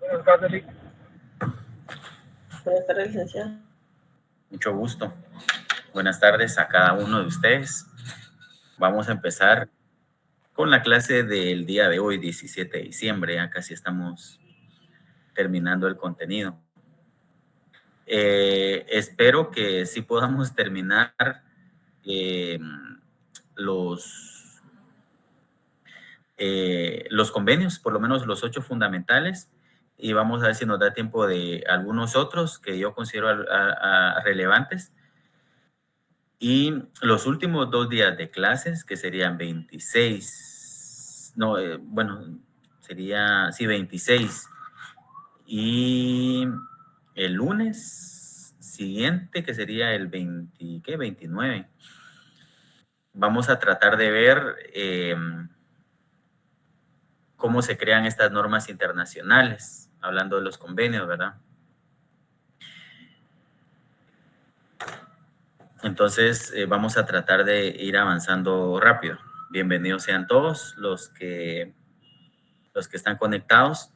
Buenas tardes, Rick. Buenas tardes, licenciado. Mucho gusto. Buenas tardes a cada uno de ustedes. Vamos a empezar con la clase del día de hoy, 17 de diciembre. Ya casi estamos terminando el contenido. Espero que sí podamos terminar los convenios, por lo menos los 8 fundamentales, y vamos a ver si nos da tiempo de algunos otros que yo considero relevantes. Y los últimos 2 días de clases, que serían 26, no, sería, sí, 26. Y el lunes siguiente, que sería el 29, vamos a tratar de ver cómo se crean estas normas internacionales, hablando de los convenios, ¿verdad? Entonces, vamos a tratar de ir avanzando rápido. Bienvenidos sean todos los que están conectados.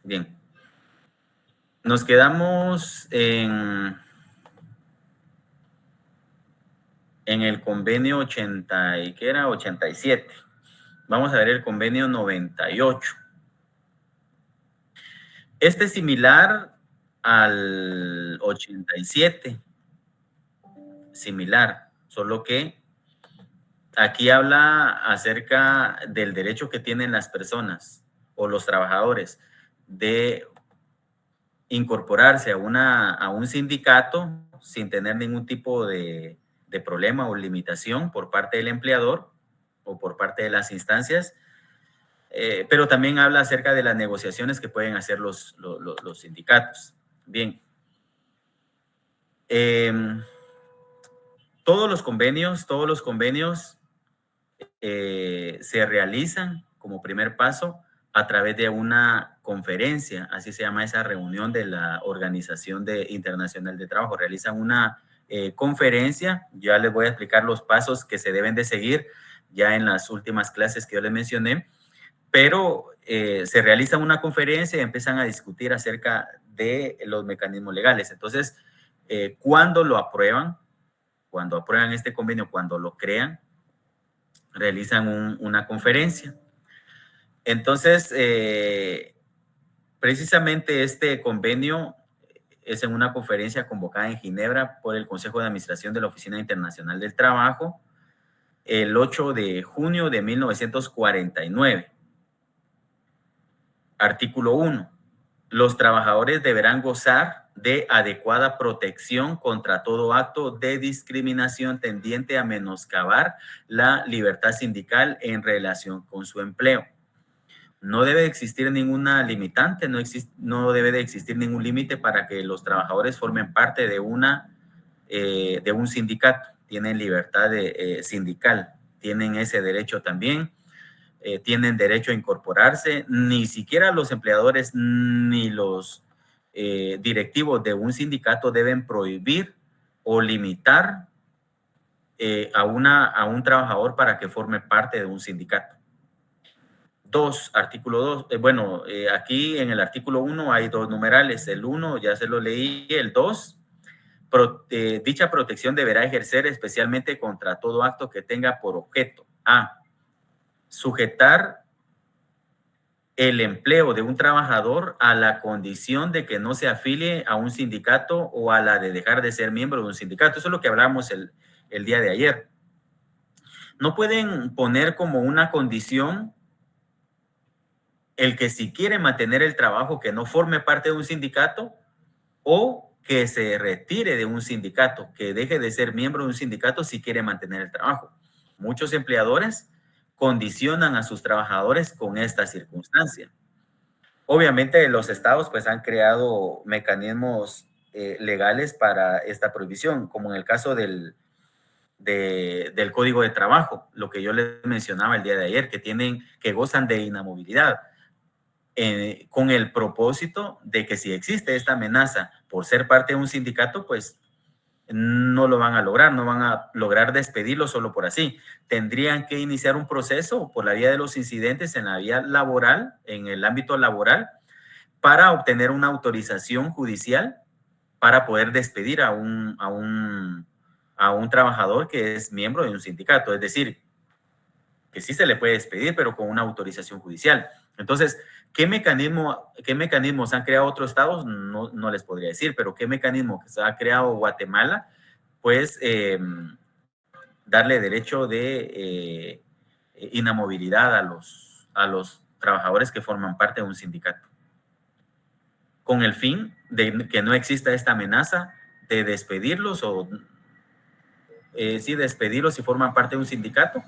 Bien. Nos quedamos en el convenio 87. Vamos a ver el convenio 98. Este es similar al 87. Similar, solo que aquí habla acerca del derecho que tienen las personas o los trabajadores de incorporarse a un sindicato sin tener ningún tipo de problema o limitación por parte del empleador o por parte de las instancias, pero también habla acerca de las negociaciones que pueden hacer los sindicatos. Bien. Todos los convenios se realizan como primer paso a través de una conferencia, así se llama esa reunión de la Organización Internacional de Trabajo. Realizan una conferencia, ya les voy a explicar los pasos que se deben de seguir ya en las últimas clases que yo les mencioné, pero se realiza una conferencia y empiezan a discutir acerca de los mecanismos legales. Entonces, cuando aprueban este convenio, cuando lo crean, realizan una conferencia. Entonces, precisamente este convenio es en una conferencia convocada en Ginebra por el Consejo de Administración de la Oficina Internacional del Trabajo el 8 de junio de 1949. Artículo 1. Los trabajadores deberán gozar de adecuada protección contra todo acto de discriminación tendiente a menoscabar la libertad sindical en relación con su empleo. No debe existir ninguna limitante, no debe de existir ningún límite para que los trabajadores formen parte de un sindicato. Tienen libertad sindical, tienen ese derecho también. Tienen derecho a incorporarse. Ni siquiera los empleadores ni los directivos de un sindicato deben prohibir o limitar a un trabajador para que forme parte de un sindicato. Artículo 2. Aquí en el artículo 1 hay 2 numerales. El 1 ya se lo leí, el 2. Dicha protección deberá ejercer especialmente contra todo acto que tenga por objeto a sujetar el empleo de un trabajador a la condición de que no se afilie a un sindicato o a la de dejar de ser miembro de un sindicato. Eso es lo que hablamos el día de ayer. No pueden poner como una condición el que si quiere mantener el trabajo que no forme parte de un sindicato o que se retire de un sindicato, que deje de ser miembro de un sindicato si quiere mantener el trabajo. Muchos empleadores condicionan a sus trabajadores con esta circunstancia. Obviamente los estados pues han creado mecanismos legales para esta prohibición, como en el caso del Código de Trabajo, lo que yo les mencionaba el día de ayer, que gozan de inamovilidad, con el propósito de que si existe esta amenaza por ser parte de un sindicato, pues no lo van a lograr, no van a lograr despedirlo solo por así. Tendrían que iniciar un proceso por la vía de los incidentes en la vía laboral, en el ámbito laboral, para obtener una autorización judicial para poder despedir a un trabajador que es miembro de un sindicato. Es decir, que sí se le puede despedir, pero con una autorización judicial. Entonces, ¿qué mecanismos han creado otros estados? No les podría decir, pero ¿qué mecanismo que se ha creado Guatemala? Pues darle derecho de inamovilidad a los trabajadores que forman parte de un sindicato, con el fin de que no exista esta amenaza de despedirlos o sí, despedirlos si forman parte de un sindicato,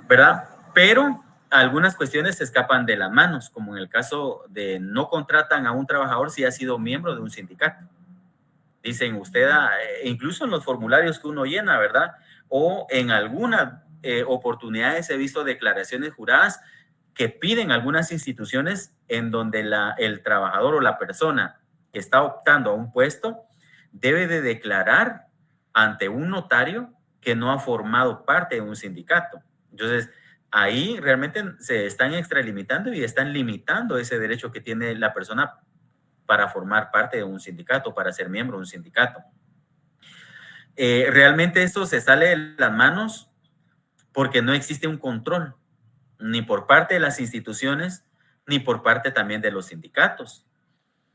¿verdad? Pero algunas cuestiones se escapan de las manos, como en el caso de no contratan a un trabajador si ha sido miembro de un sindicato. Dicen usted, incluso en los formularios que uno llena, ¿verdad? O en algunas oportunidades he visto declaraciones juradas que piden algunas instituciones en donde el trabajador o la persona que está optando a un puesto debe de declarar ante un notario que no ha formado parte de un sindicato. Entonces, ahí realmente se están extralimitando y están limitando ese derecho que tiene la persona para formar parte de un sindicato, para ser miembro de un sindicato. Realmente esto se sale de las manos porque no existe un control, ni por parte de las instituciones, ni por parte también de los sindicatos.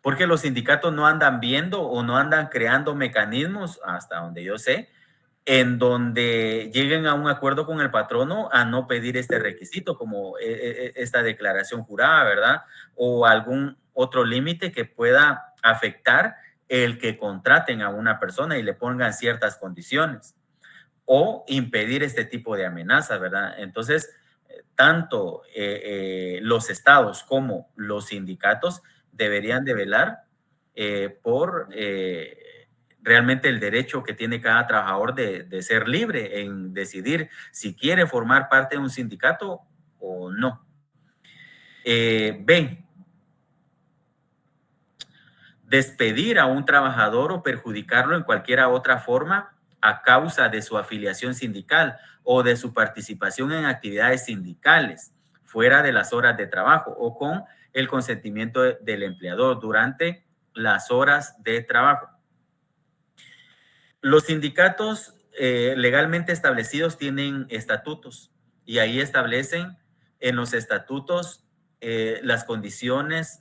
Porque los sindicatos no andan viendo o no andan creando mecanismos, hasta donde yo sé, en donde lleguen a un acuerdo con el patrono a no pedir este requisito, como esta declaración jurada, ¿verdad? O algún otro límite que pueda afectar el que contraten a una persona y le pongan ciertas condiciones, o impedir este tipo de amenazas, ¿verdad? Entonces, tanto los estados como los sindicatos deberían de velar por realmente el derecho que tiene cada trabajador de ser libre en decidir si quiere formar parte de un sindicato o no. B, despedir a un trabajador o perjudicarlo en cualquier otra forma a causa de su afiliación sindical o de su participación en actividades sindicales fuera de las horas de trabajo o con el consentimiento del empleador durante las horas de trabajo. Los sindicatos legalmente establecidos tienen estatutos y ahí establecen en los estatutos las condiciones,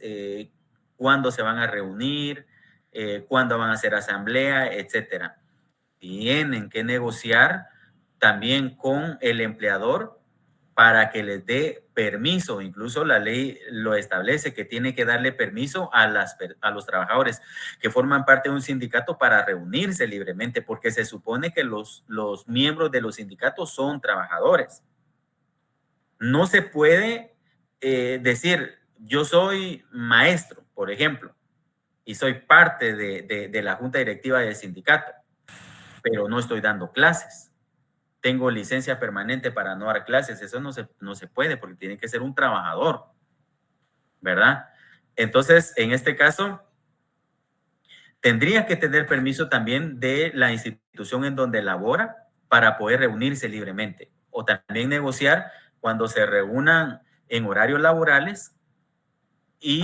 cuándo se van a reunir, cuándo van a hacer asamblea, etcétera. Tienen que negociar también con el empleador para que les dé permiso. Incluso la ley lo establece, que tiene que darle permiso a los trabajadores que forman parte de un sindicato para reunirse libremente, porque se supone que los miembros de los sindicatos son trabajadores. No se puede decir, yo soy maestro, por ejemplo, y soy parte de la junta directiva del sindicato, pero no estoy dando clases. Tengo licencia permanente para no dar clases. Eso no se puede porque tiene que ser un trabajador, ¿verdad? Entonces, en este caso, tendría que tener permiso también de la institución en donde labora para poder reunirse libremente o también negociar cuando se reúnan en horarios laborales y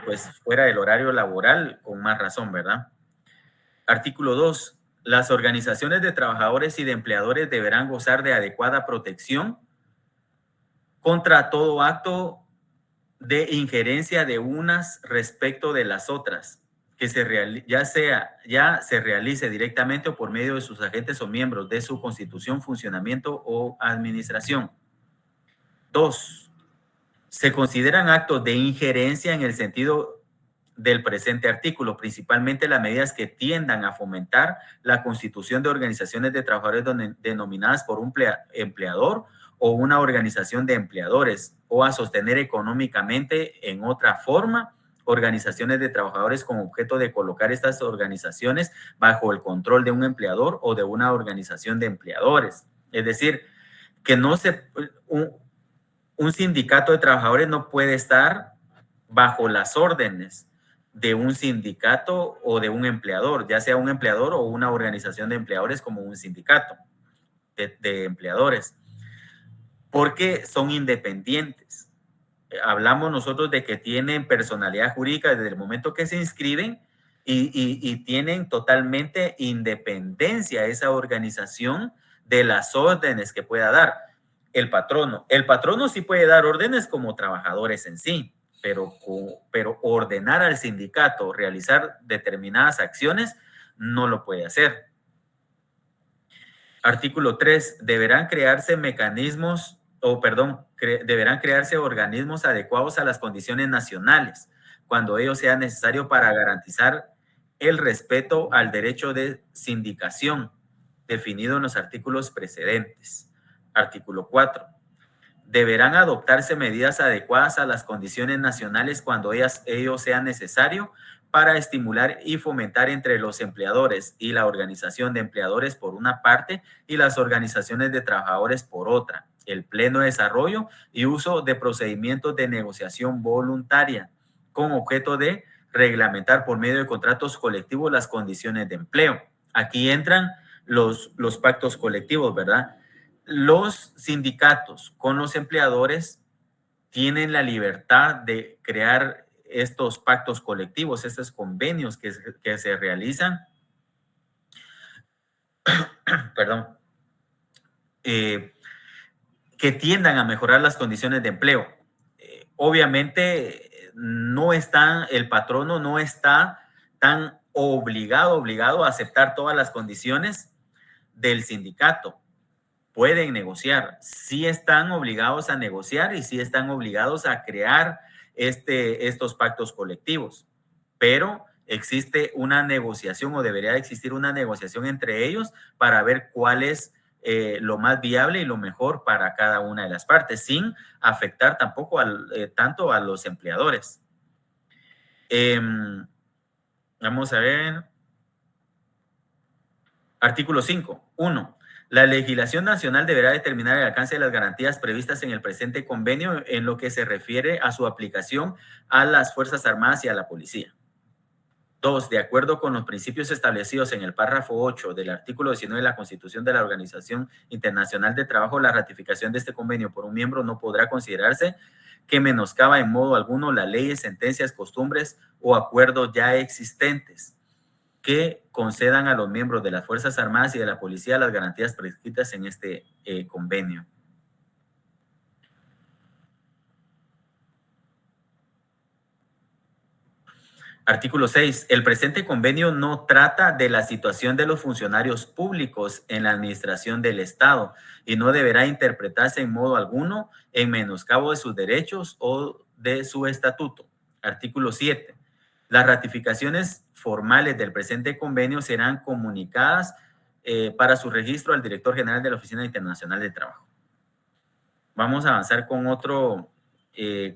pues fuera del horario laboral con más razón, ¿verdad? Artículo 2. Las organizaciones de trabajadores y de empleadores deberán gozar de adecuada protección contra todo acto de injerencia de unas respecto de las otras, que ya se realice directamente o por medio de sus agentes o miembros de su constitución, funcionamiento o administración. 2. Se consideran actos de injerencia en el sentido del presente artículo, principalmente las medidas que tiendan a fomentar la constitución de organizaciones de trabajadores denominadas por un empleador o una organización de empleadores, o a sostener económicamente en otra forma organizaciones de trabajadores con objeto de colocar estas organizaciones bajo el control de un empleador o de una organización de empleadores. Es decir, que un sindicato de trabajadores no puede estar bajo las órdenes de un sindicato o de un empleador, ya sea un empleador o una organización de empleadores como un sindicato de empleadores, porque son independientes. Hablamos nosotros de que tienen personalidad jurídica desde el momento que se inscriben y tienen totalmente independencia esa organización de las órdenes que pueda dar el patrono. El patrono sí puede dar órdenes como trabajadores en sí, pero ordenar al sindicato realizar determinadas acciones no lo puede hacer. Artículo 3. Deberán crearse mecanismos, deberán crearse organismos adecuados a las condiciones nacionales, cuando ello sea necesario para garantizar el respeto al derecho de sindicación, definido en los artículos precedentes. Artículo 4. Deberán adoptarse medidas adecuadas a las condiciones nacionales cuando ello sea necesario para estimular y fomentar entre los empleadores y la organización de empleadores por una parte y las organizaciones de trabajadores por otra, el pleno desarrollo y uso de procedimientos de negociación voluntaria con objeto de reglamentar por medio de contratos colectivos las condiciones de empleo. Aquí entran los pactos colectivos, ¿verdad? Los sindicatos con los empleadores tienen la libertad de crear estos pactos colectivos, estos convenios que se realizan, perdón, que tiendan a mejorar las condiciones de empleo. Obviamente, el patrono no está tan obligado a aceptar todas las condiciones del sindicato. Pueden negociar, sí están obligados a negociar y sí están obligados a crear estos pactos colectivos, pero existe una negociación o debería existir una negociación entre ellos para ver cuál es lo más viable y lo mejor para cada una de las partes, sin afectar tampoco tanto a los empleadores. Vamos a ver. Artículo 5. 1. La legislación nacional deberá determinar el alcance de las garantías previstas en el presente convenio en lo que se refiere a su aplicación a las Fuerzas Armadas y a la Policía. 2. De acuerdo con los principios establecidos en el párrafo 8 del artículo 19 de la Constitución de la Organización Internacional de Trabajo, la ratificación de este convenio por un miembro no podrá considerarse que menoscaba en modo alguno las leyes, sentencias, costumbres o acuerdos ya existentes que concedan a los miembros de las Fuerzas Armadas y de la Policía las garantías prescritas en este convenio. Artículo 6. El presente convenio no trata de la situación de los funcionarios públicos en la administración del Estado y no deberá interpretarse en modo alguno en menoscabo de sus derechos o de su estatuto. Artículo 7. Las ratificaciones formales del presente convenio serán comunicadas para su registro al director general de la Oficina Internacional de Trabajo. Vamos a avanzar con otro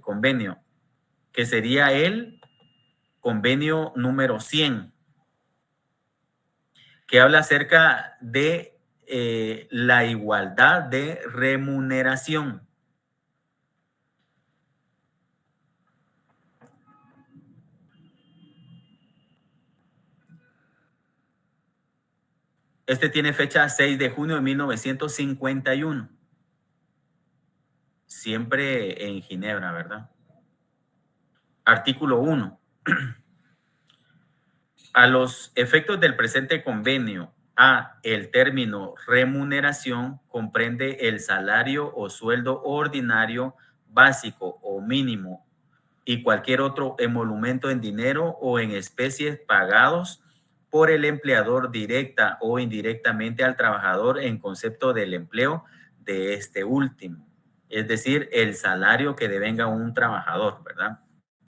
convenio, que sería el convenio número 100, que habla acerca de la igualdad de remuneración. Este tiene fecha 6 de junio de 1951. Siempre en Ginebra, ¿verdad? Artículo 1. A los efectos del presente convenio, el término remuneración comprende el salario o sueldo ordinario, básico o mínimo y cualquier otro emolumento en dinero o en especies pagados por el empleador directa o indirectamente al trabajador en concepto del empleo de este último. Es decir, el salario que devenga un trabajador, ¿verdad?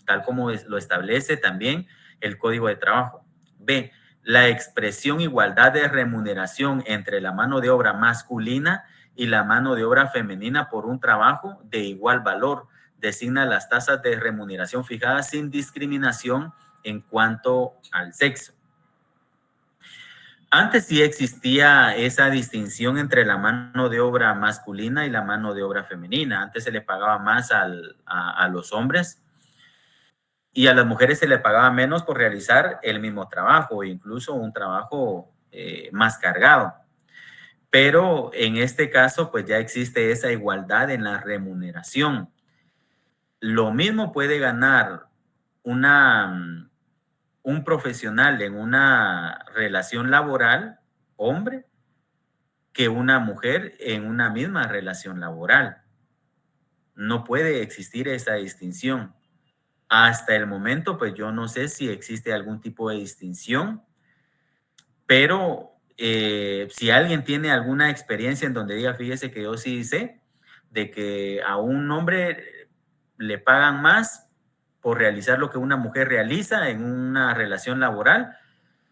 Tal como lo establece también el Código de Trabajo. B. La expresión igualdad de remuneración entre la mano de obra masculina y la mano de obra femenina por un trabajo de igual valor designa las tasas de remuneración fijadas sin discriminación en cuanto al sexo. Antes sí existía esa distinción entre la mano de obra masculina y la mano de obra femenina. Antes se le pagaba más a los hombres y a las mujeres se le pagaba menos por realizar el mismo trabajo, incluso un trabajo más cargado. Pero en este caso, pues ya existe esa igualdad en la remuneración. Lo mismo puede ganar un profesional en una relación laboral, hombre, que una mujer en una misma relación laboral. No puede existir esa distinción. Hasta el momento, pues yo no sé si existe algún tipo de distinción, pero si alguien tiene alguna experiencia en donde diga, fíjese que yo sí sé de que a un hombre le pagan más por realizar lo que una mujer realiza en una relación laboral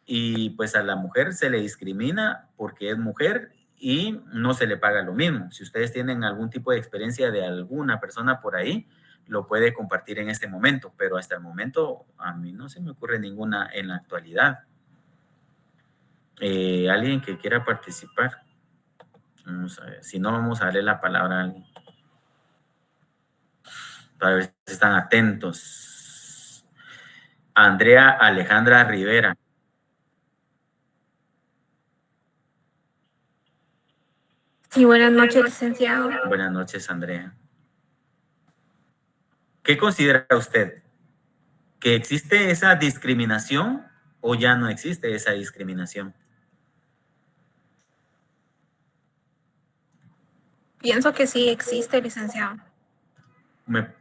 y pues a la mujer se le discrimina porque es mujer y no se le paga lo mismo. Si ustedes tienen algún tipo de experiencia de alguna persona por ahí, lo puede compartir en este momento, pero hasta el momento a mí no se me ocurre ninguna en la actualidad. ¿Alguien que quiera participar? Vamos a ver. Si no, vamos a darle la palabra a alguien para ver si están atentos. Andrea Alejandra Rivera. Sí, buenas noches, licenciado. Buenas noches, Andrea. ¿Qué considera usted? ¿Que existe esa discriminación o ya no existe esa discriminación? Pienso que sí existe, licenciado.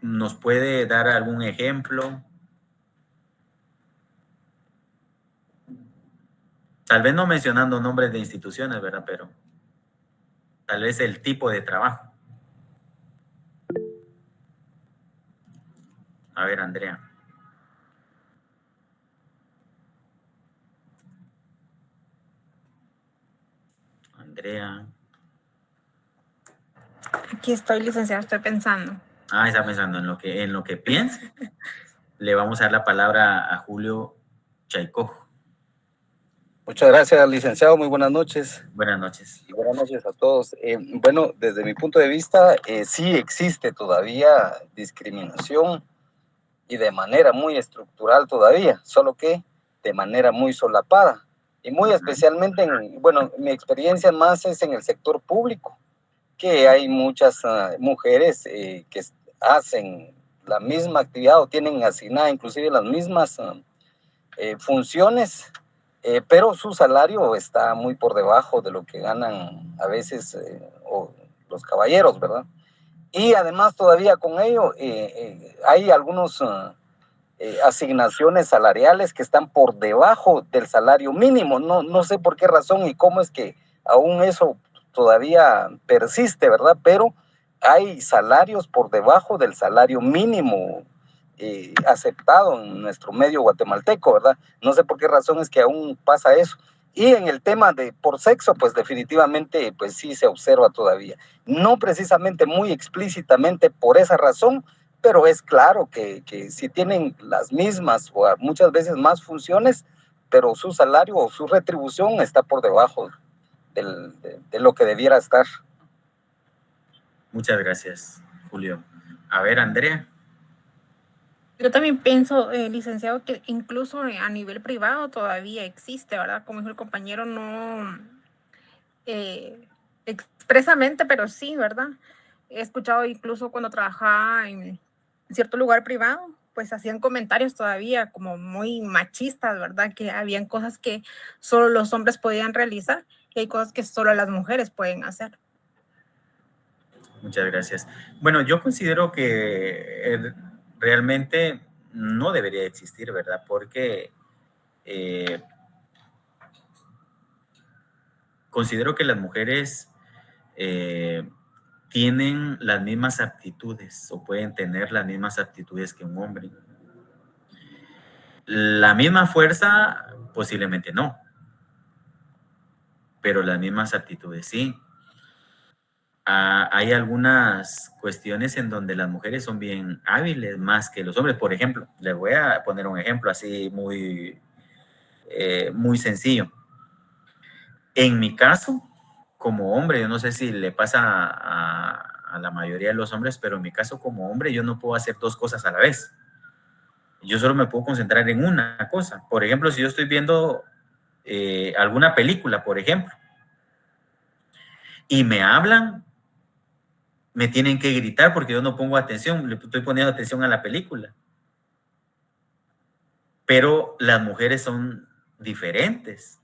¿Nos puede dar algún ejemplo? Tal vez no mencionando nombres de instituciones, ¿verdad? Pero tal vez el tipo de trabajo. A ver, Andrea. Andrea. Aquí estoy, licenciado, estoy pensando. Está pensando en lo que piensa. Le vamos a dar la palabra a Julio Chaicó. Muchas gracias, licenciado. Muy buenas noches. Buenas noches. Y buenas noches a todos. Bueno, desde mi punto de vista, sí existe todavía discriminación y de manera muy estructural todavía, solo que de manera muy solapada. Y muy especialmente, bueno, mi experiencia más es en el sector público, que hay muchas mujeres que hacen la misma actividad o tienen asignada inclusive las mismas funciones, pero su salario está muy por debajo de lo que ganan a veces los caballeros, ¿verdad? Y además todavía con ello hay algunos asignaciones salariales que están por debajo del salario mínimo. No sé por qué razón y cómo es que aún eso todavía persiste, ¿verdad? Pero hay salarios por debajo del salario mínimo aceptado en nuestro medio guatemalteco, ¿verdad? No sé por qué razón es que aún pasa eso. Y en el tema de por sexo, pues definitivamente, pues sí se observa todavía. No precisamente muy explícitamente por esa razón, pero es claro que si tienen las mismas o muchas veces más funciones, pero su salario o su retribución está por debajo de lo que debiera estar. Muchas gracias, Julio. A ver, Andrea. Yo también pienso, licenciado, que incluso a nivel privado todavía existe, ¿verdad? Como dijo el compañero, no expresamente, pero sí, ¿verdad? He escuchado incluso cuando trabajaba en cierto lugar privado, pues hacían comentarios todavía como muy machistas, ¿verdad? Que habían cosas que solo los hombres podían realizar y hay cosas que solo las mujeres pueden hacer. Muchas gracias. Bueno, yo considero que realmente no debería existir, ¿verdad? Porque considero que las mujeres tienen las mismas aptitudes o pueden tener las mismas aptitudes que un hombre. La misma fuerza, posiblemente no, pero las mismas aptitudes sí. Hay algunas cuestiones en donde las mujeres son bien hábiles más que los hombres. Por ejemplo, les voy a poner un ejemplo así muy sencillo. En mi caso, como hombre, yo no sé si le pasa a la mayoría de los hombres, pero en mi caso como hombre yo no puedo hacer dos cosas a la vez. Yo solo me puedo concentrar en una cosa. Por ejemplo, si yo estoy viendo alguna película, por ejemplo, y me hablan, me tienen que gritar porque yo no pongo atención, le estoy poniendo atención a la película. Pero las mujeres son diferentes.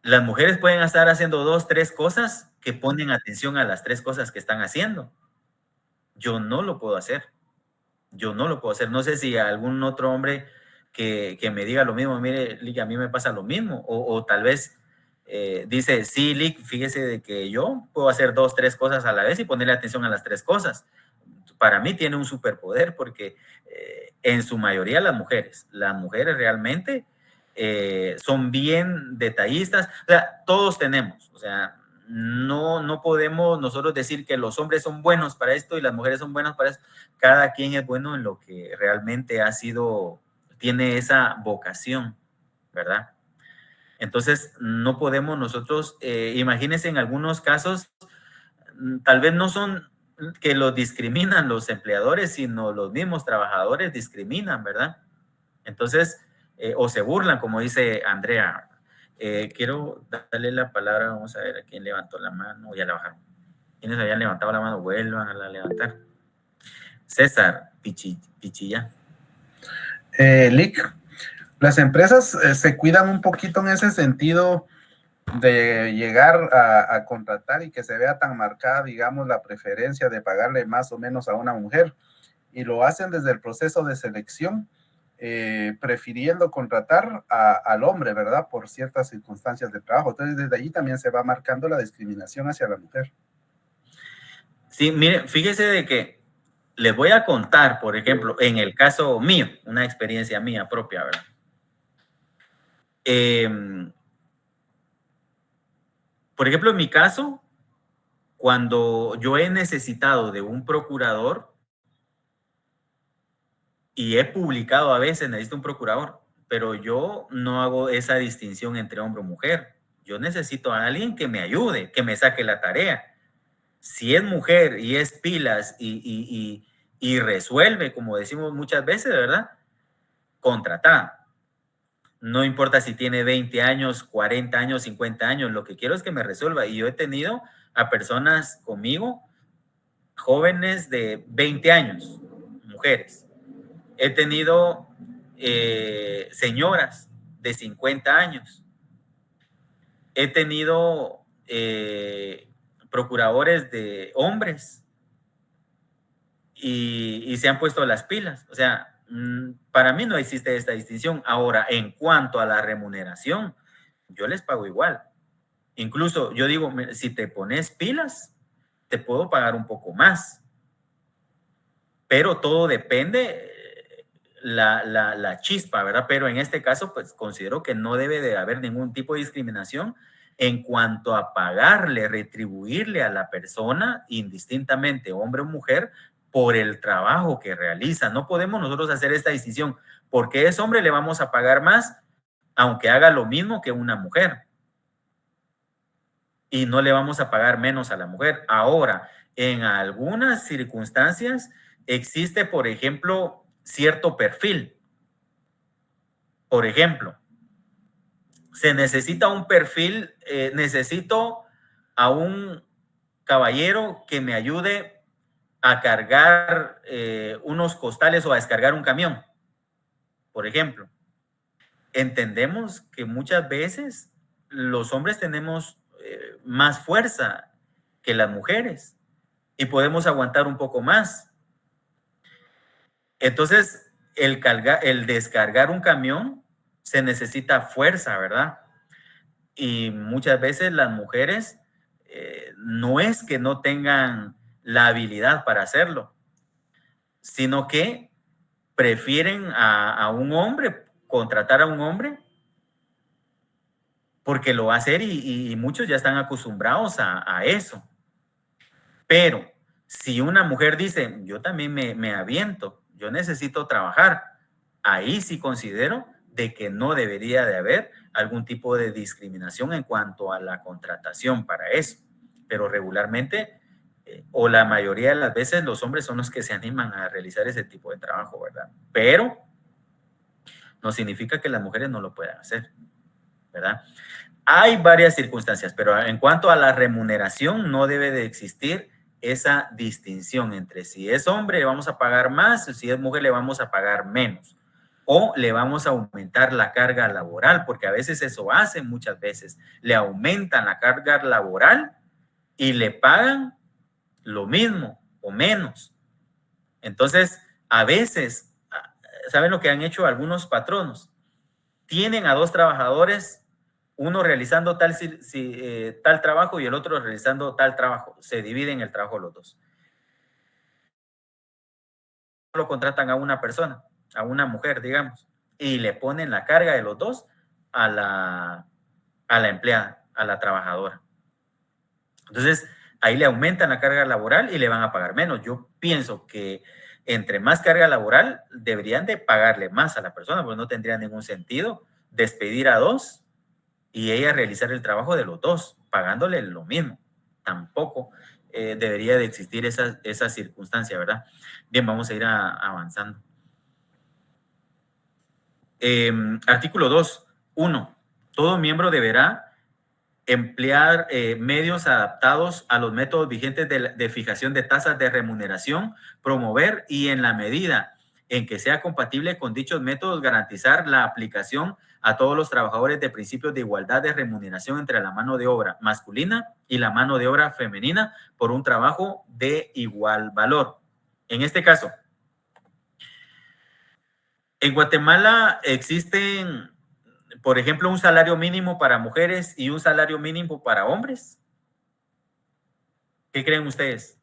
Las mujeres pueden estar haciendo 2, 3 cosas que ponen atención a las 3 cosas que están haciendo. Yo no lo puedo hacer. Yo no lo puedo hacer. No sé si algún otro hombre que me diga lo mismo, mire, Lick, a mí me pasa lo mismo. O tal vez dice, sí, Lick, fíjese de que yo puedo hacer 2, 3 cosas a la vez y ponerle atención a las 3 cosas. Para mí tiene un superpoder porque en su mayoría las mujeres realmente son bien detallistas. O sea, todos tenemos, o sea, no podemos nosotros decir que los hombres son buenos para esto y las mujeres son buenas para eso. Cada quien es bueno en lo que realmente tiene esa vocación, ¿verdad? Entonces, no podemos nosotros, imagínense en algunos casos, tal vez no son que los discriminan los empleadores, sino los mismos trabajadores discriminan, ¿verdad? Entonces, o se burlan, como dice Andrea. Quiero darle la palabra, vamos a ver a quién levantó la mano, ya la bajaron. Quienes habían levantado la mano, vuelvan a la levantar. César Pichilla. Lick, las empresas se cuidan un poquito en ese sentido de llegar a contratar y que se vea tan marcada, digamos, la preferencia de pagarle más o menos a una mujer, y lo hacen desde el proceso de selección, prefiriendo contratar al hombre, ¿verdad? Por ciertas circunstancias de trabajo. Entonces, desde allí también se va marcando la discriminación hacia la mujer. Sí, mire, fíjese de que les voy a contar, por ejemplo, en el caso mío, una experiencia mía propia, ¿verdad? Por ejemplo, en mi caso, cuando yo he necesitado de un procurador y he publicado a veces, necesito un procurador, pero yo no hago esa distinción entre hombre o mujer. Yo necesito a alguien que me ayude, que me saque la tarea. Si es mujer y es pilas y resuelve, como decimos muchas veces, ¿verdad? Contratada. No importa si tiene 20 años, 40 años, 50 años, lo que quiero es que me resuelva. Y yo he tenido a personas conmigo, jóvenes de 20 años, mujeres. He tenido señoras de 50 años. He tenido procuradores de hombres y se han puesto las pilas. O sea, para mí no existe esta distinción. Ahora, en cuanto a la remuneración, yo les pago igual. Incluso yo digo, si te pones pilas, te puedo pagar un poco más. Pero todo depende la chispa, ¿verdad? Pero en este caso, pues considero que no debe de haber ningún tipo de discriminación en cuanto a pagarle, retribuirle a la persona, indistintamente hombre o mujer, por el trabajo que realiza. No podemos nosotros hacer esta distinción. Porque es hombre, le vamos a pagar más, aunque haga lo mismo que una mujer. Y no le vamos a pagar menos a la mujer. Ahora, en algunas circunstancias existe, por ejemplo, cierto perfil. Por ejemplo, se necesita un perfil, necesito a un caballero que me ayude a cargar unos costales o a descargar un camión, por ejemplo. Entendemos que muchas veces los hombres tenemos más fuerza que las mujeres y podemos aguantar un poco más. Entonces, el descargar un camión se necesita fuerza, ¿verdad? Y muchas veces las mujeres no es que no tengan la habilidad para hacerlo, sino que prefieren a un hombre, contratar a un hombre, porque lo va a hacer y muchos ya están acostumbrados a eso. Pero si una mujer dice, yo también me aviento, yo necesito trabajar, ahí sí considero de que no debería de haber algún tipo de discriminación en cuanto a la contratación para eso. Pero regularmente o la mayoría de las veces los hombres son los que se animan a realizar ese tipo de trabajo, ¿verdad? Pero no significa que las mujeres no lo puedan hacer, ¿verdad? Hay varias circunstancias, pero en cuanto a la remuneración, no debe de existir esa distinción entre si es hombre le vamos a pagar más o si es mujer le vamos a pagar menos. O le vamos a aumentar la carga laboral, porque a veces eso hacen muchas veces. Le aumentan la carga laboral y le pagan lo mismo o menos. Entonces, a veces, ¿saben lo que han hecho algunos patronos? Tienen a 2 trabajadores, uno realizando tal trabajo y el otro realizando tal trabajo. Se dividen el trabajo los 2. Lo contratan a una persona, a una mujer, digamos, y le ponen la carga de los 2 a la empleada, a la trabajadora. Entonces, ahí le aumentan la carga laboral y le van a pagar menos. Yo pienso que entre más carga laboral, deberían de pagarle más a la persona, porque no tendría ningún sentido despedir a 2 y ella realizar el trabajo de los 2, pagándole lo mismo. Tampoco debería de existir esa circunstancia, ¿verdad? Bien, vamos a ir avanzando. Artículo 2. 1. Todo miembro deberá emplear medios adaptados a los métodos vigentes de fijación de tasas de remuneración, promover y en la medida en que sea compatible con dichos métodos, garantizar la aplicación a todos los trabajadores de principios de igualdad de remuneración entre la mano de obra masculina y la mano de obra femenina por un trabajo de igual valor. En este caso, en Guatemala existen, por ejemplo, un salario mínimo para mujeres y un salario mínimo para hombres. ¿Qué creen ustedes?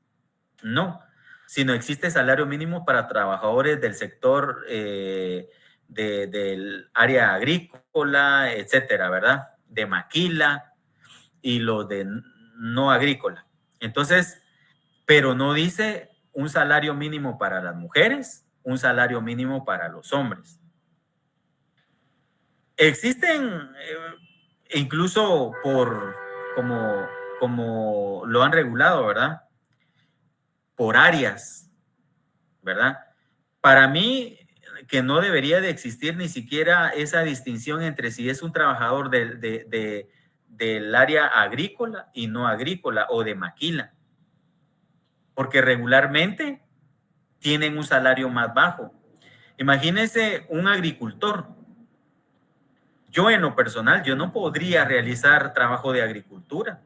No, sino existe salario mínimo para trabajadores del sector del área agrícola, etcétera, ¿verdad? De maquila y los de no agrícola. Entonces, pero no dice un salario mínimo para las mujeres, un salario mínimo para los hombres. Existen, incluso como lo han regulado, ¿verdad? Por áreas, ¿verdad? Para mí, que no debería de existir ni siquiera esa distinción entre si es un trabajador del área agrícola y no agrícola o de maquila, porque regularmente tienen un salario más bajo. Imagínense un agricultor. Yo en lo personal, yo no podría realizar trabajo de agricultura.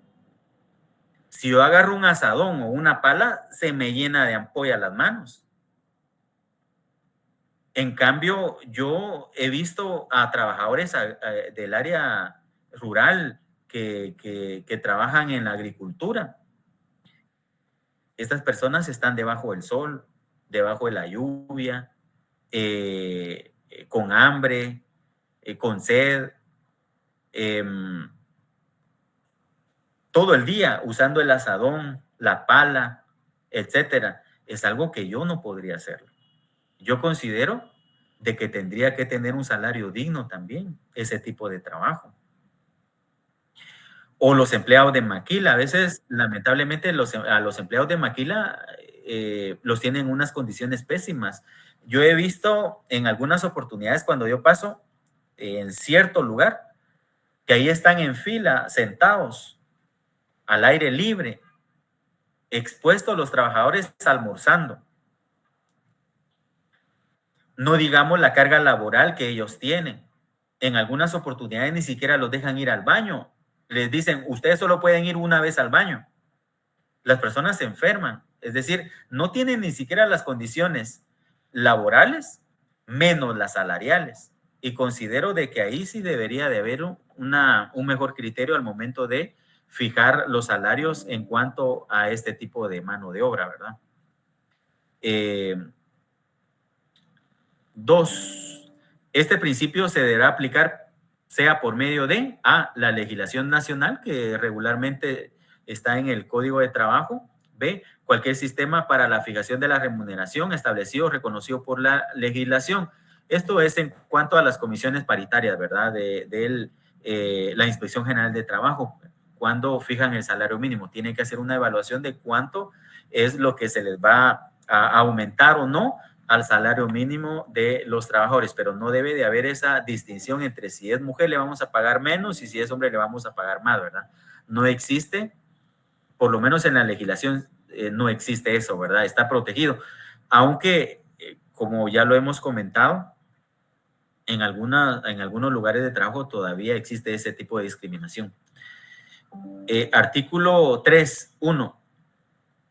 Si yo agarro un asadón o una pala, se me llena de ampolla las manos. En cambio, yo he visto a trabajadores del área rural que trabajan en la agricultura. Estas personas están debajo del sol, debajo de la lluvia, con hambre, con sed, todo el día usando el asadón, la pala, etcétera. Es algo que yo no podría hacerlo. Yo considero de que tendría que tener un salario digno también, ese tipo de trabajo. O los empleados de maquila. A veces, lamentablemente, a los empleados de maquila los tienen en unas condiciones pésimas. Yo he visto en algunas oportunidades cuando yo paso en cierto lugar, que ahí están en fila, sentados, al aire libre, expuestos los trabajadores almorzando. No digamos la carga laboral que ellos tienen. En algunas oportunidades ni siquiera los dejan ir al baño. Les dicen, ustedes solo pueden ir una vez al baño. Las personas se enferman. Es decir, no tienen ni siquiera las condiciones laborales, menos las salariales. Y considero de que ahí sí debería de haber un mejor criterio al momento de fijar los salarios en cuanto a este tipo de mano de obra, ¿verdad? 2. Este principio se deberá aplicar sea por medio de A, la legislación nacional que regularmente está en el Código de Trabajo. B, cualquier sistema para la fijación de la remuneración establecido o reconocido por la legislación. Esto es en cuanto a las comisiones paritarias, ¿verdad? De la Inspección General de Trabajo. Cuando fijan el salario mínimo, tienen que hacer una evaluación de cuánto es lo que se les va a aumentar o no al salario mínimo de los trabajadores, pero no debe de haber esa distinción entre si es mujer le vamos a pagar menos y si es hombre le vamos a pagar más, ¿verdad? No existe, por lo menos en la legislación no existe eso, ¿verdad? Está protegido, aunque como ya lo hemos comentado, en algunos lugares de trabajo todavía existe ese tipo de discriminación. Artículo 3.1.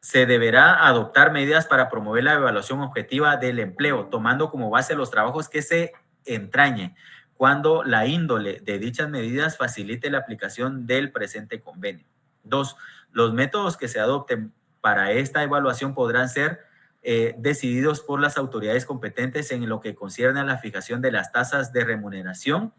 Se deberá adoptar medidas para promover la evaluación objetiva del empleo, tomando como base los trabajos que se entrañen, cuando la índole de dichas medidas facilite la aplicación del presente convenio. 2. Los métodos que se adopten para esta evaluación podrán ser decididos por las autoridades competentes en lo que concierne a la fijación de las tasas de remuneración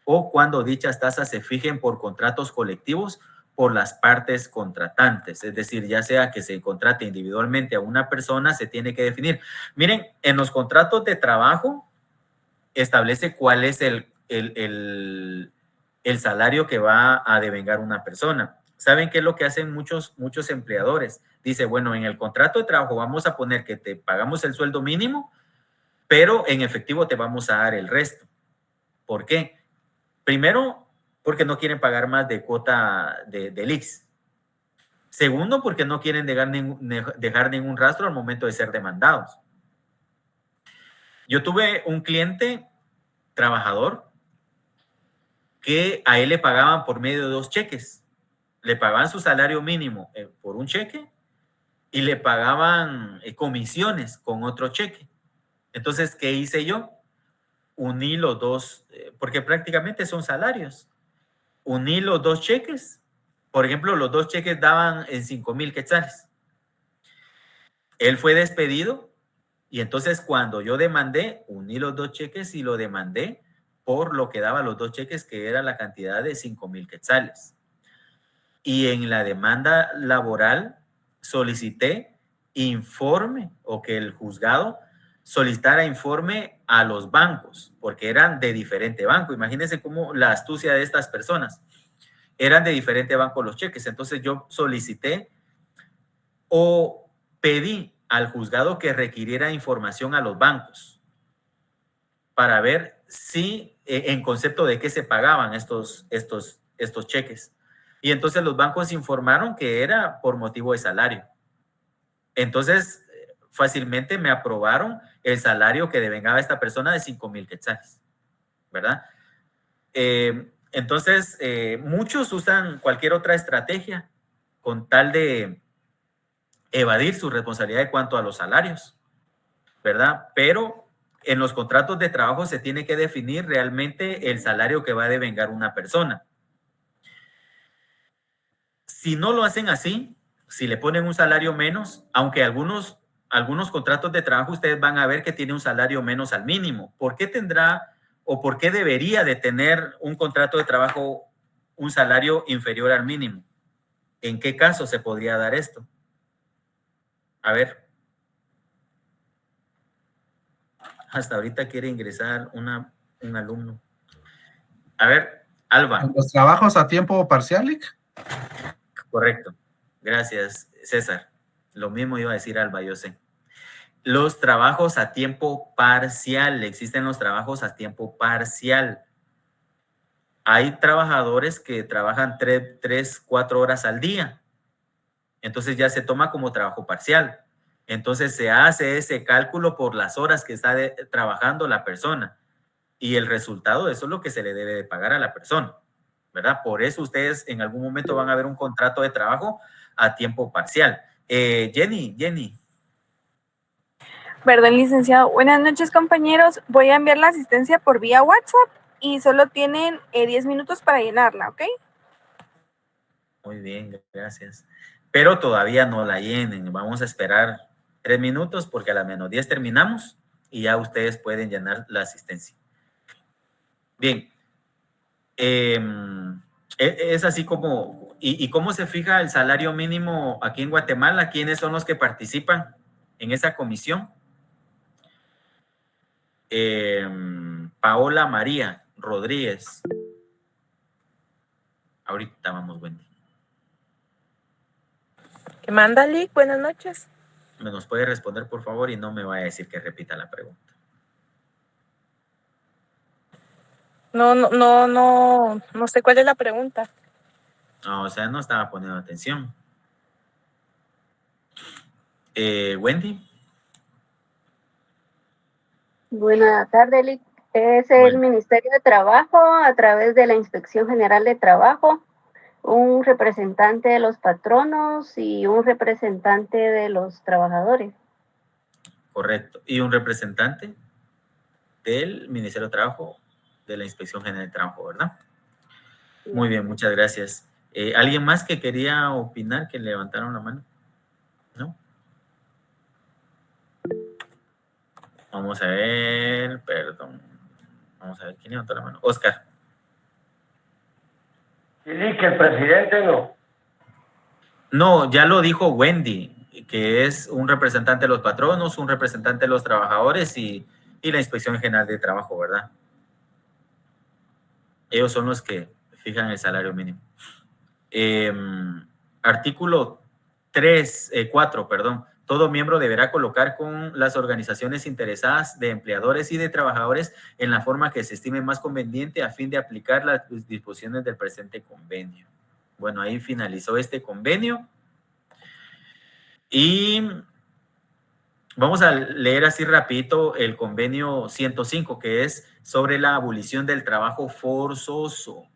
o cuando dichas tasas se fijen por contratos colectivos por las partes contratantes, es decir, ya sea que se contrate individualmente a una persona, se tiene que definir. Miren, en los contratos de trabajo establece cuál es el salario que va a devengar una persona. ¿Saben qué es lo que hacen muchos empleadores? Dice, bueno, en el contrato de trabajo vamos a poner que te pagamos el sueldo mínimo, pero en efectivo te vamos a dar el resto. ¿Por qué? Primero, porque no quieren pagar más de cuota del IX. Segundo, porque no quieren dejar ningún rastro al momento de ser demandados. Yo tuve un cliente trabajador que a él le pagaban por medio de 2 cheques. Le pagaban su salario mínimo por un cheque y le pagaban comisiones con otro cheque. Entonces, ¿qué hice yo? Uní los dos, porque prácticamente son salarios. Uní los 2 cheques. Por ejemplo, los 2 cheques daban en 5,000 quetzales. Él fue despedido y entonces cuando yo demandé, uní los 2 cheques y lo demandé por lo que daba los 2 cheques, que era la cantidad de 5,000 quetzales. Y en la demanda laboral solicité informe o que el juzgado solicitara informe a los bancos, porque eran de diferente banco. Imagínense cómo la astucia de estas personas. Eran de diferente banco los cheques. Entonces yo solicité o pedí al juzgado que requiriera información a los bancos para ver si en concepto de qué se pagaban estos cheques. Y entonces los bancos informaron que era por motivo de salario. Entonces, fácilmente me aprobaron el salario que devengaba esta persona de 5,000 quetzales, ¿verdad? Entonces, muchos usan cualquier otra estrategia con tal de evadir su responsabilidad en cuanto a los salarios, ¿verdad? Pero en los contratos de trabajo se tiene que definir realmente el salario que va a devengar una persona. Si no lo hacen así, si le ponen un salario menos, aunque algunos contratos de trabajo ustedes van a ver que tiene un salario menos al mínimo. ¿Por qué tendrá o por qué debería de tener un contrato de trabajo un salario inferior al mínimo? ¿En qué caso se podría dar esto? A ver. Hasta ahorita quiere ingresar un alumno. A ver, Alba. ¿En los trabajos a tiempo parcial, Lic? Correcto. Gracias, César. Lo mismo iba a decir Alba, yo sé. Los trabajos a tiempo parcial. Existen los trabajos a tiempo parcial. Hay trabajadores que trabajan 3, 4 horas al día. Entonces ya se toma como trabajo parcial. Entonces se hace ese cálculo por las horas que está trabajando la persona. Y el resultado de eso es lo que se le debe de pagar a la persona, ¿verdad? Por eso ustedes en algún momento van a ver un contrato de trabajo a tiempo parcial. Jenny. Perdón, licenciado. Buenas noches, compañeros. Voy a enviar la asistencia por vía WhatsApp y solo tienen 10 minutos para llenarla, ¿ok? Muy bien, gracias. Pero todavía no la llenen. Vamos a esperar 3 minutos porque a las menos 10 terminamos y ya ustedes pueden llenar la asistencia. Bien. Es así como, ¿y cómo se fija el salario mínimo aquí en Guatemala? ¿Quiénes son los que participan en esa comisión? Paola María Rodríguez. Ahorita vamos, Wendy. ¿Qué manda, Lick? Buenas noches. ¿Me nos puede responder, por favor? Y no me vaya a decir que repita la pregunta. No sé cuál es la pregunta. No, o sea, no estaba poniendo atención. Wendy. Buenas tardes, Lick. Es el Bueno. Ministerio de Trabajo a través de la Inspección General de Trabajo, un representante de los patronos y un representante de los trabajadores. Correcto. ¿Y un representante del Ministerio de Trabajo, de la Inspección General de Trabajo, verdad? Muy bien, muchas gracias. ¿Alguien más que quería opinar, que levantaron la mano? ¿No? Vamos a ver, perdón. Vamos a ver, ¿quién levantó la mano? Oscar. Sí, que el presidente no. No, ya lo dijo Wendy, que es un representante de los patronos, un representante de los trabajadores y la Inspección General de Trabajo, ¿verdad? Ellos son los que fijan el salario mínimo. Artículo 4, perdón. Todo miembro deberá colocar con las organizaciones interesadas de empleadores y de trabajadores en la forma que se estime más conveniente a fin de aplicar las disposiciones del presente convenio. Bueno, ahí finalizó este convenio. Y vamos a leer así rapidito el convenio 105, que es sobre la abolición del trabajo forzoso.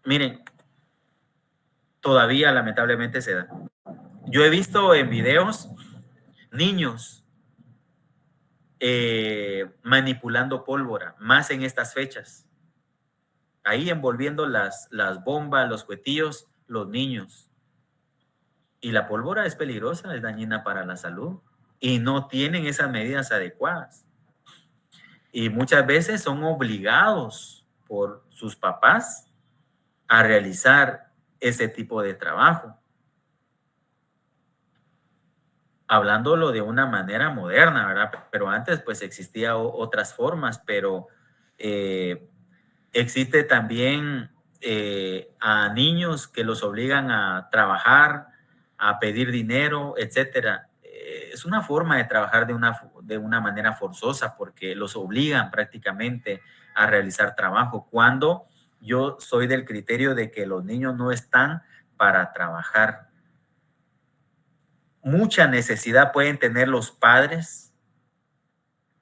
Miren, todavía lamentablemente se da. Yo he visto en videos niños manipulando pólvora, más en estas fechas. Ahí envolviendo las bombas, los cuetillos, los niños. Y la pólvora es peligrosa, es dañina para la salud. Y no tienen esas medidas adecuadas. Y muchas veces son obligados por sus papás a realizar ese tipo de trabajo. Hablándolo de una manera moderna, ¿verdad? Pero antes pues existía otras formas, pero existe también a niños que los obligan a trabajar, a pedir dinero, etcétera. Es una forma de trabajar de una manera forzosa porque los obligan prácticamente a realizar trabajo, cuando yo soy del criterio de que los niños no están para trabajar. Mucha necesidad pueden tener los padres,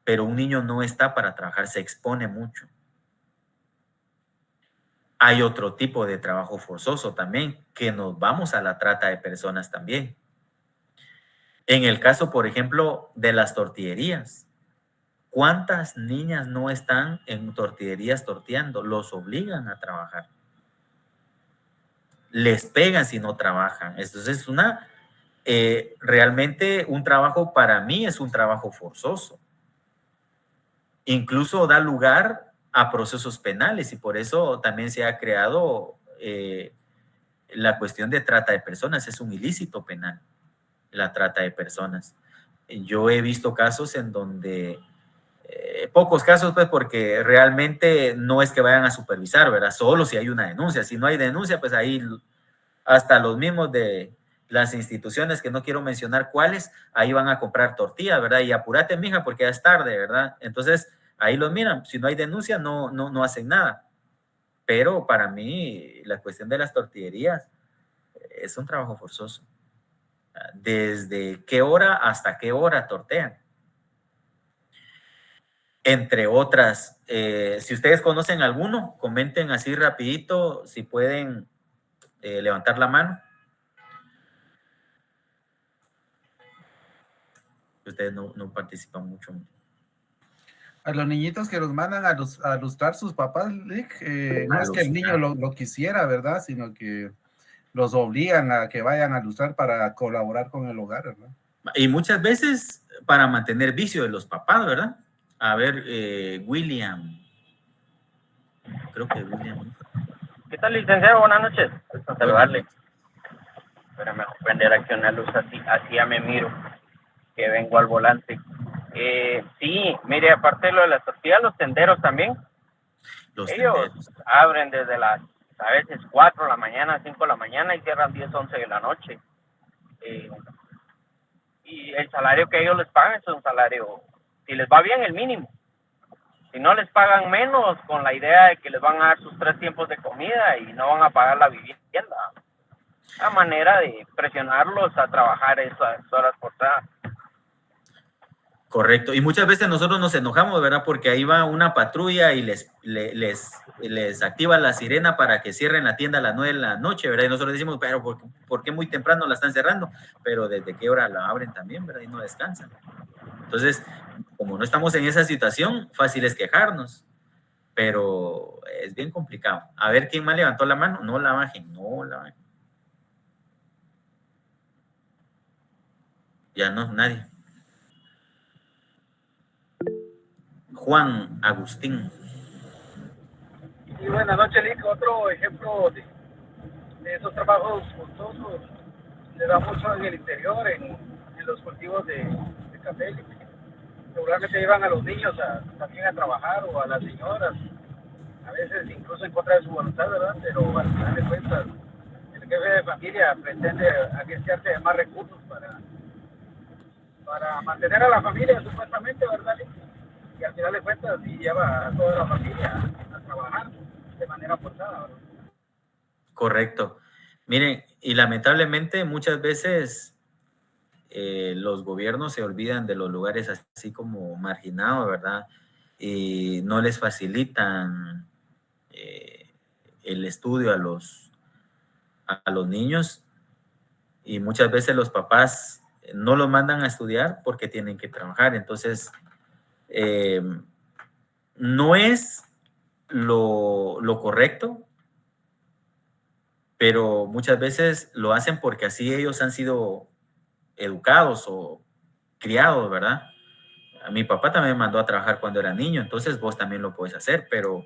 pero un niño no está para trabajar, se expone mucho. Hay otro tipo de trabajo forzoso también, que nos vamos a la trata de personas también. En el caso, por ejemplo, de las tortillerías, ¿cuántas niñas no están en tortillerías torteando? Los obligan a trabajar. Les pegan si no trabajan. Entonces es realmente un trabajo, para mí es un trabajo forzoso. Incluso da lugar a procesos penales y por eso también se ha creado la cuestión de trata de personas. Es un ilícito penal la trata de personas. Yo he visto casos en donde, pocos casos pues porque realmente no es que vayan a supervisar, ¿verdad? Solo si hay una denuncia. Si no hay denuncia, pues ahí hasta los mismos de las instituciones, que no quiero mencionar cuáles, ahí van a comprar tortillas, ¿verdad? Y apúrate, mija, porque ya es tarde, ¿verdad? Entonces, ahí los miran. Si no hay denuncia, no hacen nada. Pero para mí, la cuestión de las tortillerías es un trabajo forzoso. ¿Desde qué hora hasta qué hora tortean? Entre otras, si ustedes conocen alguno, comenten así rapidito, si pueden levantar la mano. Ustedes no participan mucho. A los niñitos que los mandan a lustrar sus papás, Lick, no es que el niño lo quisiera, ¿verdad? Sino que los obligan a que vayan a lustrar para colaborar con el hogar, ¿verdad? Y muchas veces para mantener vicio de los papás, ¿verdad? A ver, William. Creo que William. ¿Qué tal, licenciado? Buenas noches. Gusto saludarle. Pero me prender aquí una luz así ya me miro, que vengo al volante. Sí, mire, aparte de lo de las tortillas, los tenderos también. Ellos abren desde las a veces 4 de la mañana, 5 de la mañana y cierran 10, 11 de la noche. Y el salario que ellos les pagan es un salario, si les va bien, el mínimo. Si no les pagan menos, con la idea de que les van a dar sus 3 tiempos de comida y no van a pagar la vivienda. La manera de presionarlos a trabajar esas horas forzadas. Correcto. Y muchas veces nosotros nos enojamos, ¿verdad? Porque ahí va una patrulla y les activa la sirena para que cierren la tienda a las 9 de la noche, ¿verdad? Y nosotros decimos, pero ¿por qué muy temprano la están cerrando? Pero ¿desde qué hora la abren también, verdad? Y no descansan. Entonces, como no estamos en esa situación, fácil es quejarnos. Pero es bien complicado. A ver, ¿quién más levantó la mano? No la bajen, no la bajen. Ya no, nadie. Juan Agustín. Sí, buenas noches, Lick. Otro ejemplo de esos trabajos costosos se da mucho en el interior, en los cultivos de café. Seguramente llevan a los niños también a trabajar, o a las señoras, a veces incluso en contra de su voluntad, ¿verdad? Pero al final de cuentas, el jefe de familia pretende agenciarse de más recursos para mantener a la familia, supuestamente, ¿verdad, Lick? Y al final de cuentas sí lleva a toda la familia a trabajar de manera forzada, ¿verdad? Correcto. Miren, y lamentablemente muchas veces los gobiernos se olvidan de los lugares así como marginados, ¿verdad? Y no les facilitan el estudio a los niños, y muchas veces los papás no los mandan a estudiar porque tienen que trabajar. Entonces, no es lo correcto, pero muchas veces lo hacen porque así ellos han sido educados o criados, ¿verdad? A mi papá también me mandó a trabajar cuando era niño, entonces vos también lo puedes hacer, pero, o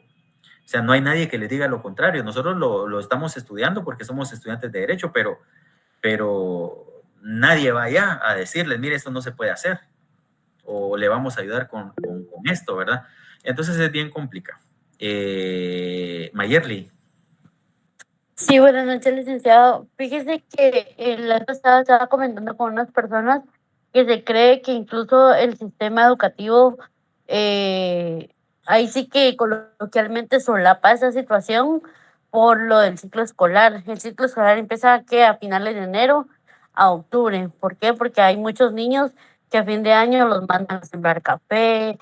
sea, no hay nadie que les diga lo contrario. Nosotros lo estamos estudiando porque somos estudiantes de Derecho, pero nadie va allá a decirles, mire, esto no se puede hacer, o le vamos a ayudar con esto, ¿verdad? Entonces es bien complicado. Mayerly. Sí, buenas noches, licenciado. Fíjese que la vez pasada estaba comentando con unas personas que se cree que incluso el sistema educativo, ahí sí que coloquialmente solapa esa situación por lo del ciclo escolar. El ciclo escolar empieza a finales de enero a octubre. ¿Por qué? Porque hay muchos niños que a fin de año los mandan a sembrar café,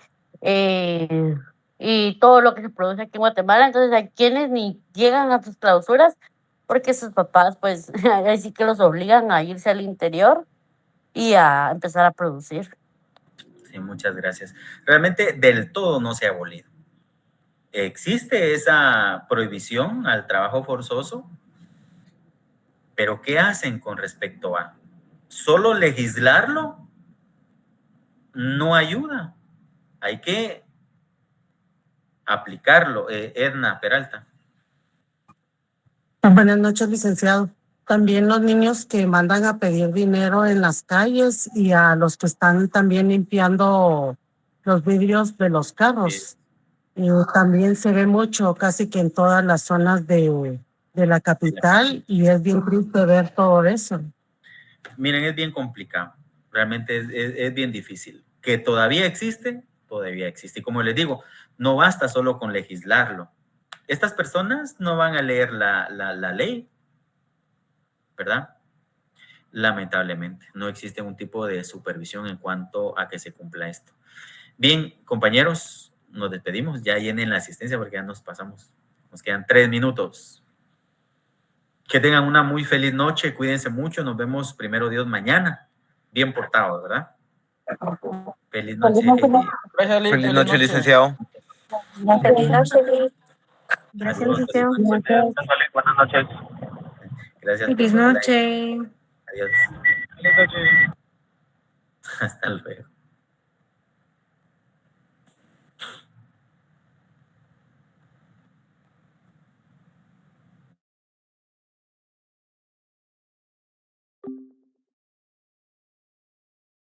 y todo lo que se produce aquí en Guatemala. Entonces hay quienes ni llegan a sus clausuras porque sus papás pues ahí sí que los obligan a irse al interior y a empezar a producir. Sí, muchas gracias. Realmente del todo no se ha abolido. Existe esa prohibición al trabajo forzoso, pero ¿qué hacen con respecto a? Solo legislarlo no ayuda. Hay que aplicarlo. Edna Peralta. Buenas noches, licenciado. También los niños que mandan a pedir dinero en las calles y a los que están también limpiando los vidrios de los carros. También se ve mucho, casi que en todas las zonas de la capital, y es bien triste ver todo eso. Miren, es bien complicado. Realmente es bien difícil. Que todavía existe. Y como les digo, no basta solo con legislarlo. Estas personas no van a leer la ley, ¿verdad? Lamentablemente, no existe un tipo de supervisión en cuanto a que se cumpla esto. Bien, compañeros, nos despedimos. Ya llenen la asistencia porque ya nos pasamos. Nos quedan 3 minutos. Que tengan una muy feliz noche. Cuídense mucho. Nos vemos, primero Dios, mañana. Bien portados, ¿verdad? Feliz noche. Feliz noche, licenciado. Feliz noche. Gracias, licenciado. Buenas noches. Gracias. Feliz noche. Adiós. Feliz noche. Hasta luego.